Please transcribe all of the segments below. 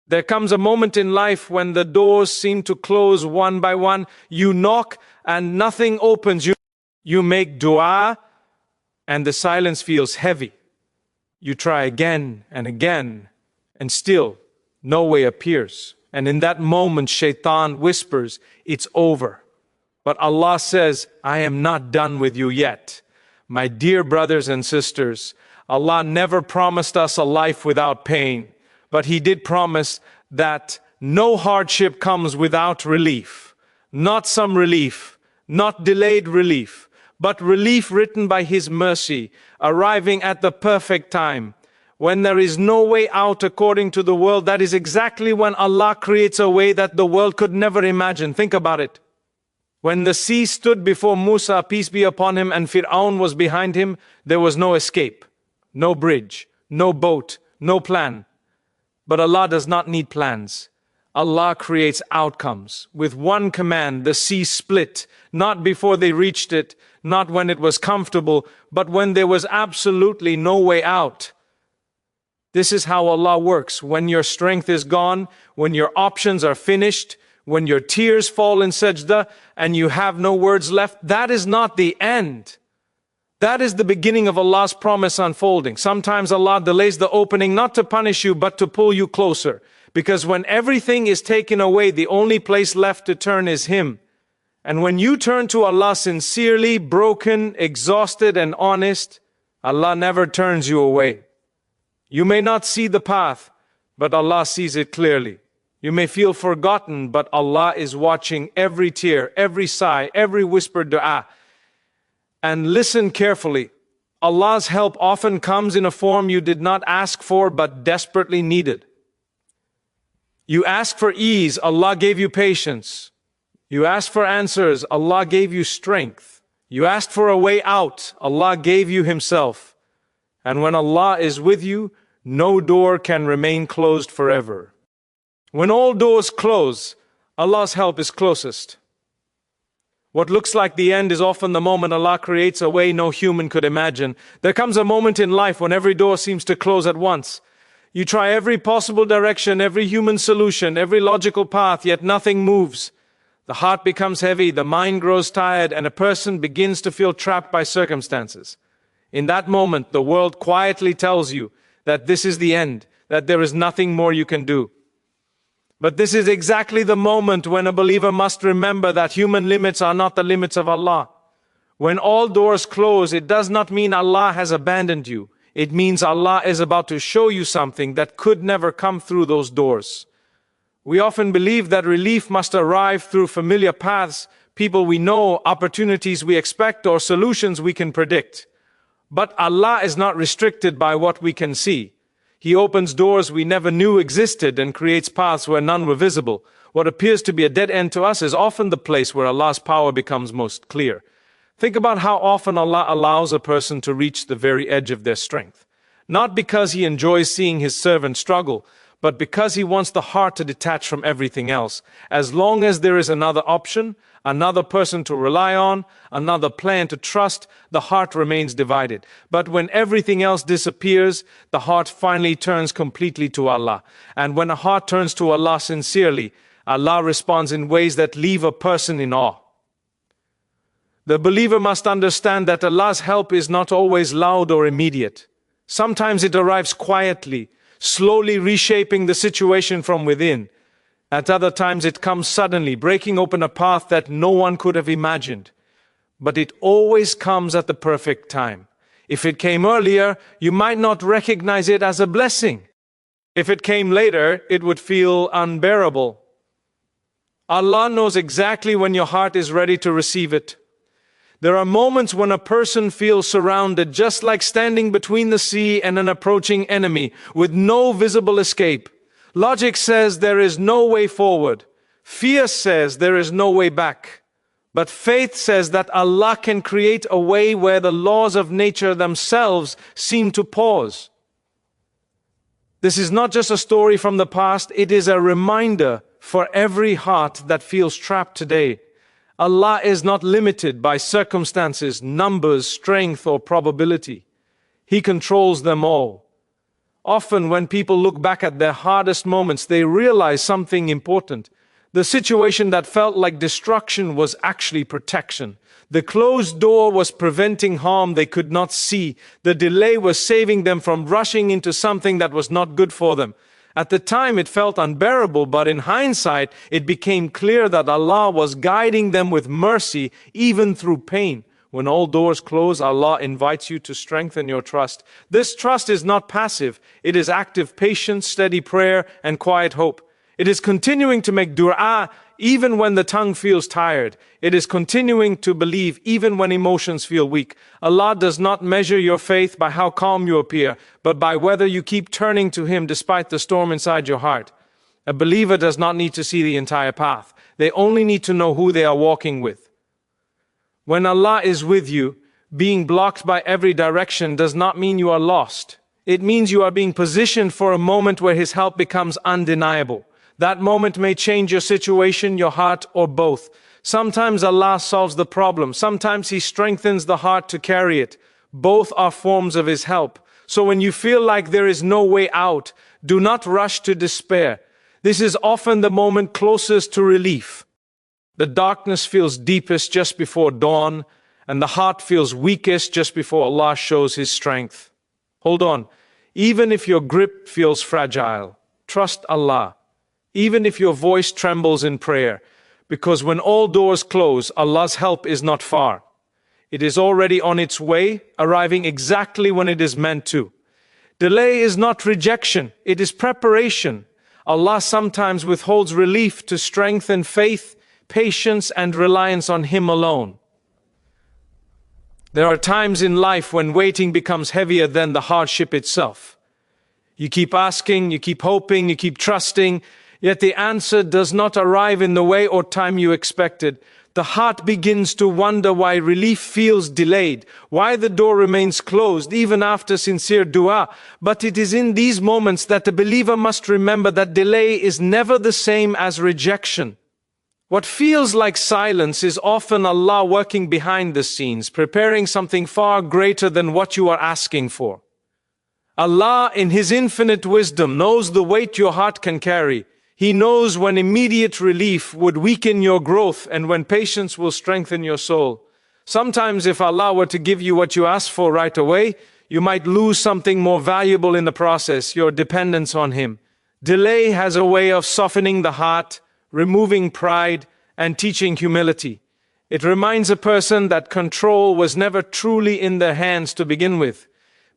There comes a moment in life when the doors seem to close one by one. You knock and nothing opens. You make du'a and the silence feels heavy. You try again and again, and still no way appears. And in that moment, Shaitan whispers, it's over. But Allah says, I am not done with you yet. My dear brothers and sisters, Allah never promised us a life without pain, but He did promise that no hardship comes without relief. Not some relief, not delayed relief, but relief written by His mercy, arriving at the perfect time. When there is no way out according to the world, that is exactly when Allah creates a way that the world could never imagine. Think about it. When the sea stood before Musa, peace be upon him, and Fir'aun was behind him, there was no escape, no bridge, no boat, no plan. But Allah does not need plans. Allah creates outcomes. With one command, the sea split, not before they reached it, not when it was comfortable, but when there was absolutely no way out. This is how Allah works. When your strength is gone, when your options are finished, when your tears fall in sajda and you have no words left, that is not the end. That is the beginning of Allah's promise unfolding. Sometimes Allah delays the opening not to punish you, but to pull you closer. Because when everything is taken away, the only place left to turn is Him. And when you turn to Allah sincerely, broken, exhausted, and honest, Allah never turns you away. You may not see the path, but Allah sees it clearly. You may feel forgotten, but Allah is watching every tear, every sigh, every whispered du'a. And listen carefully. Allah's help often comes in a form you did not ask for, but desperately needed. You ask for ease, Allah gave you patience. You asked for answers, Allah gave you strength. You asked for a way out, Allah gave you Himself. And when Allah is with you, no door can remain closed forever. When all doors close, Allah's help is closest. What looks like the end is often the moment Allah creates a way no human could imagine. There comes a moment in life when every door seems to close at once. You try every possible direction, every human solution, every logical path, yet nothing moves. The heart becomes heavy, the mind grows tired, and a person begins to feel trapped by circumstances. In that moment, the world quietly tells you that this is the end, that there is nothing more you can do. But this is exactly the moment when a believer must remember that human limits are not the limits of Allah. When all doors close, it does not mean Allah has abandoned you. It means Allah is about to show you something that could never come through those doors. We often believe that relief must arrive through familiar paths, people we know, opportunities we expect, or solutions we can predict. But Allah is not restricted by what we can see. He opens doors we never knew existed and creates paths where none were visible. What appears to be a dead end to us is often the place where Allah's power becomes most clear. Think about how often Allah allows a person to reach the very edge of their strength. Not because He enjoys seeing His servant struggle, but because He wants the heart to detach from everything else. As long as there is another option, another person to rely on, another plan to trust, the heart remains divided. But when everything else disappears, the heart finally turns completely to Allah. And when a heart turns to Allah sincerely, Allah responds in ways that leave a person in awe. The believer must understand that Allah's help is not always loud or immediate. Sometimes it arrives quietly, slowly reshaping the situation from within. At other times it comes suddenly, breaking open a path that no one could have imagined. But it always comes at the perfect time. If it came earlier, you might not recognize it as a blessing. If it came later, it would feel unbearable. Allah knows exactly when your heart is ready to receive it. There are moments when a person feels surrounded, just like standing between the sea and an approaching enemy, with no visible escape. Logic says there is no way forward. Fear says there is no way back. But faith says that Allah can create a way where the laws of nature themselves seem to pause. This is not just a story from the past, it is a reminder for every heart that feels trapped today. Allah is not limited by circumstances, numbers, strength, or probability. He controls them all. Often when people look back at their hardest moments, they realize something important. The situation that felt like destruction was actually protection. The closed door was preventing harm they could not see. The delay was saving them from rushing into something that was not good for them. At the time it felt unbearable, but in hindsight it became clear that Allah was guiding them with mercy even through pain. When all doors close, Allah invites you to strengthen your trust. This trust is not passive. It is active patience, steady prayer, and quiet hope. It is continuing to make du'a even when the tongue feels tired. It is continuing to believe even when emotions feel weak. Allah does not measure your faith by how calm you appear, but by whether you keep turning to Him despite the storm inside your heart. A believer does not need to see the entire path. They only need to know who they are walking with. When Allah is with you, being blocked by every direction does not mean you are lost. It means you are being positioned for a moment where His help becomes undeniable. That moment may change your situation, your heart, or both. Sometimes Allah solves the problem. Sometimes He strengthens the heart to carry it. Both are forms of His help. So when you feel like there is no way out, do not rush to despair. This is often the moment closest to relief. The darkness feels deepest just before dawn, and the heart feels weakest just before Allah shows His strength. Hold on. Even if your grip feels fragile, trust Allah. Even if your voice trembles in prayer, because when all doors close, Allah's help is not far. It is already on its way, arriving exactly when it is meant to. Delay is not rejection, it is preparation. Allah sometimes withholds relief to strengthen faith, patience, and reliance on Him alone. There are times in life when waiting becomes heavier than the hardship itself. You keep asking, you keep hoping, you keep trusting, yet the answer does not arrive in the way or time you expected. The heart begins to wonder why relief feels delayed, why the door remains closed even after sincere dua. But it is in these moments that the believer must remember that delay is never the same as rejection. What feels like silence is often Allah working behind the scenes, preparing something far greater than what you are asking for. Allah, in His infinite wisdom, knows the weight your heart can carry. He knows when immediate relief would weaken your growth and when patience will strengthen your soul. Sometimes if Allah were to give you what you ask for right away, you might lose something more valuable in the process, your dependence on Him. Delay has a way of softening the heart, removing pride, and teaching humility. It reminds a person that control was never truly in their hands to begin with.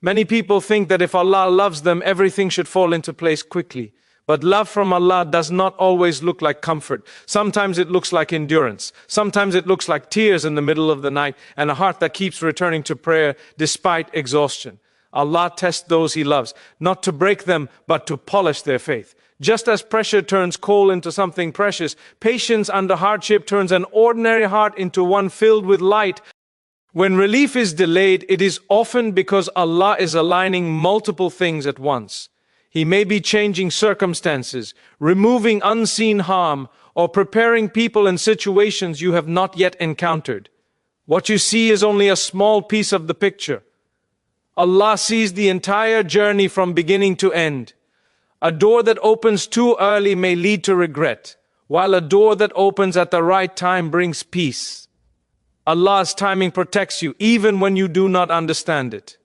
Many people think that if Allah loves them, everything should fall into place quickly. But love from Allah does not always look like comfort. Sometimes it looks like endurance. Sometimes it looks like tears in the middle of the night and a heart that keeps returning to prayer despite exhaustion. Allah tests those He loves, not to break them, but to polish their faith. Just as pressure turns coal into something precious, patience under hardship turns an ordinary heart into one filled with light. When relief is delayed, it is often because Allah is aligning multiple things at once. He may be changing circumstances, removing unseen harm, or preparing people and situations you have not yet encountered. What you see is only a small piece of the picture. Allah sees the entire journey from beginning to end. A door that opens too early may lead to regret, while a door that opens at the right time brings peace. Allah's timing protects you even when you do not understand it.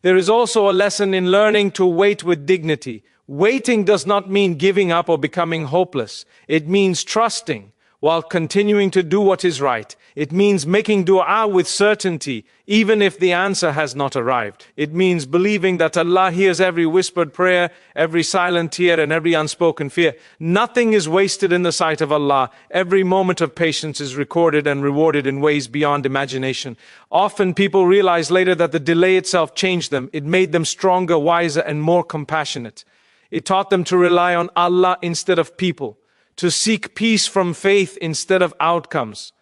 There is also a lesson in learning to wait with dignity. Waiting does not mean giving up or becoming hopeless. It means trusting while continuing to do what is right. It means making du'a with certainty, even if the answer has not arrived. It means believing that Allah hears every whispered prayer, every silent tear, and every unspoken fear. Nothing is wasted in the sight of Allah. Every moment of patience is recorded and rewarded in ways beyond imagination. Often people realize later that the delay itself changed them. It made them stronger, wiser, and more compassionate. It taught them to rely on Allah instead of people, to seek peace from faith instead of outcomes.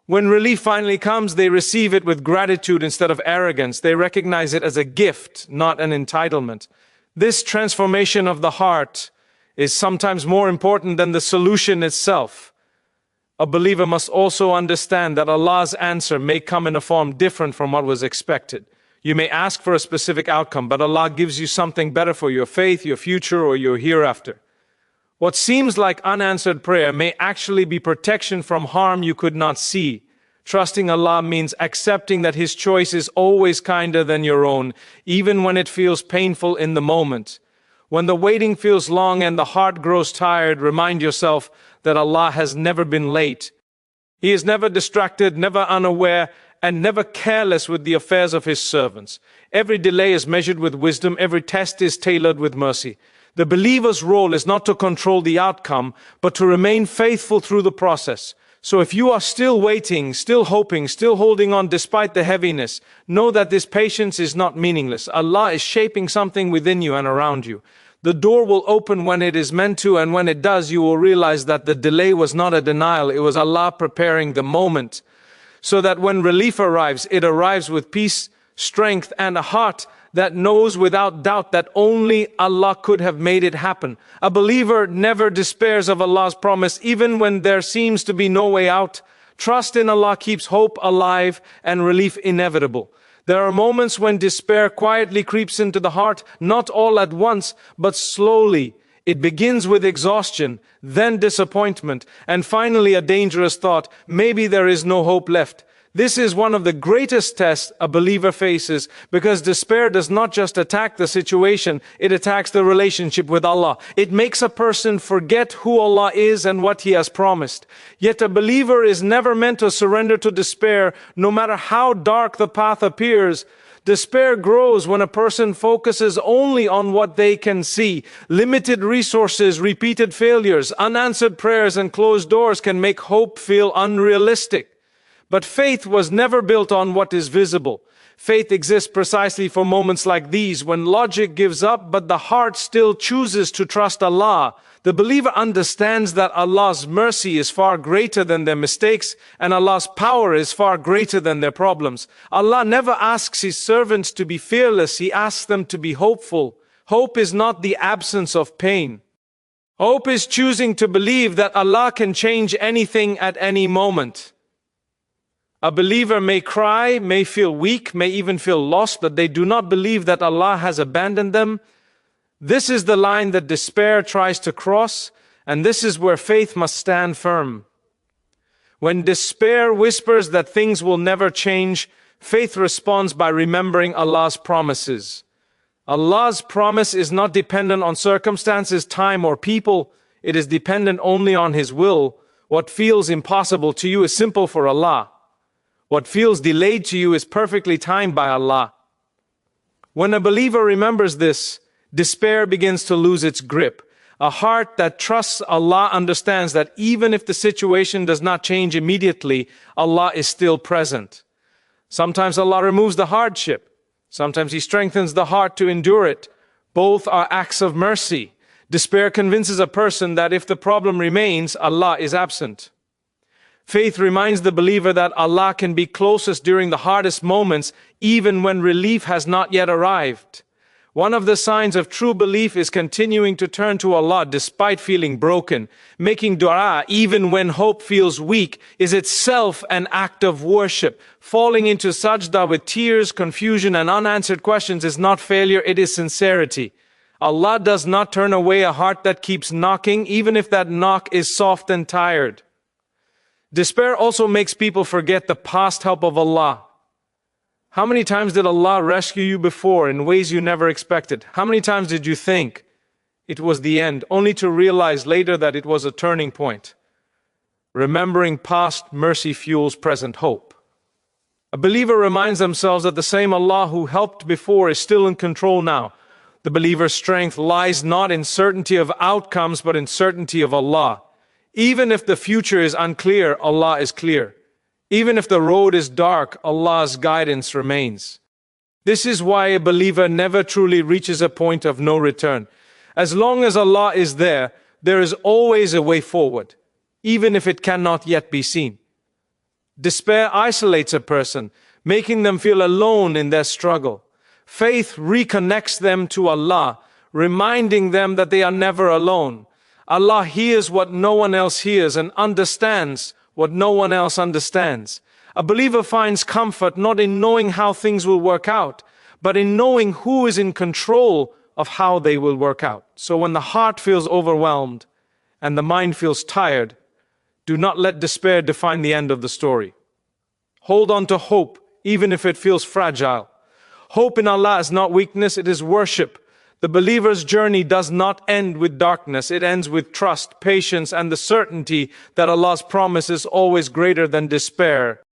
When relief finally comes, they receive it with gratitude instead of arrogance. They recognize it as a gift, not an entitlement. This transformation of the heart is sometimes more important than the solution itself. A believer must also understand that Allah's answer may come in a form different from what was expected. You may ask for a specific outcome, but Allah gives you something better for your faith, your future, or your hereafter. What seems like unanswered prayer may actually be protection from harm you could not see. Trusting Allah means accepting that His choice is always kinder than your own, even when it feels painful in the moment. When the waiting feels long and the heart grows tired, remind yourself that Allah has never been late. He is never distracted, never unaware, and never careless with the affairs of His servants. Every delay is measured with wisdom, every test is tailored with mercy. The believer's role is not to control the outcome, but to remain faithful through the process. So if you are still waiting, still hoping, still holding on despite the heaviness, know that this patience is not meaningless. Allah is shaping something within you and around you. The door will open when it is meant to, and when it does, you will realize that the delay was not a denial, it was Allah preparing the moment. So that when relief arrives, it arrives with peace, strength, and a heart that knows without doubt that only Allah could have made it happen. A believer never despairs of Allah's promise, even when there seems to be no way out. Trust in Allah keeps hope alive and relief inevitable. There are moments when despair quietly creeps into the heart, not all at once, but slowly. It begins with exhaustion, then disappointment, and finally a dangerous thought: maybe there is no hope left. This is one of the greatest tests a believer faces, because despair does not just attack the situation, it attacks the relationship with Allah. It makes a person forget who Allah is and what He has promised. Yet a believer is never meant to surrender to despair, no matter how dark the path appears. Despair grows when a person focuses only on what they can see. Limited resources, repeated failures, unanswered prayers, and closed doors can make hope feel unrealistic. But faith was never built on what is visible. Faith exists precisely for moments like these, when logic gives up, but the heart still chooses to trust Allah. The believer understands that Allah's mercy is far greater than their mistakes, and Allah's power is far greater than their problems. Allah never asks His servants to be fearless, He asks them to be hopeful. Hope is not the absence of pain. Hope is choosing to believe that Allah can change anything at any moment. A believer may cry, may feel weak, may even feel lost, but they do not believe that Allah has abandoned them. This is the line that despair tries to cross, and this is where faith must stand firm. When despair whispers that things will never change, faith responds by remembering Allah's promises. Allah's promise is not dependent on circumstances, time, or people. It is dependent only on His will. What feels impossible to you is simple for Allah. What feels delayed to you is perfectly timed by Allah. When a believer remembers this, despair begins to lose its grip. A heart that trusts Allah understands that even if the situation does not change immediately, Allah is still present. Sometimes Allah removes the hardship. Sometimes He strengthens the heart to endure it. Both are acts of mercy. Despair convinces a person that if the problem remains, Allah is absent. Faith reminds the believer that Allah can be closest during the hardest moments, even when relief has not yet arrived. One of the signs of true belief is continuing to turn to Allah despite feeling broken. Making du'a even when hope feels weak is itself an act of worship. Falling into sajda with tears, confusion, and unanswered questions is not failure, it is sincerity. Allah does not turn away a heart that keeps knocking, even if that knock is soft and tired. Despair also makes people forget the past help of Allah. How many times did Allah rescue you before in ways you never expected? How many times did you think it was the end, only to realize later that it was a turning point? Remembering past mercy fuels present hope. A believer reminds themselves that the same Allah who helped before is still in control now. The believer's strength lies not in certainty of outcomes, but in certainty of Allah. Even if the future is unclear, Allah is clear. Even if the road is dark, Allah's guidance remains. This is why a believer never truly reaches a point of no return. As long as Allah is there, there is always a way forward, even if it cannot yet be seen. Despair isolates a person, making them feel alone in their struggle. Faith reconnects them to Allah, reminding them that they are never alone. Allah hears what no one else hears and understands what no one else understands. A believer finds comfort not in knowing how things will work out, but in knowing who is in control of how they will work out. So when the heart feels overwhelmed and the mind feels tired, do not let despair define the end of the story. Hold on to hope, even if it feels fragile. Hope in Allah is not weakness, it is worship. The believer's journey does not end with darkness, it ends with trust, patience, and the certainty that Allah's promise is always greater than despair.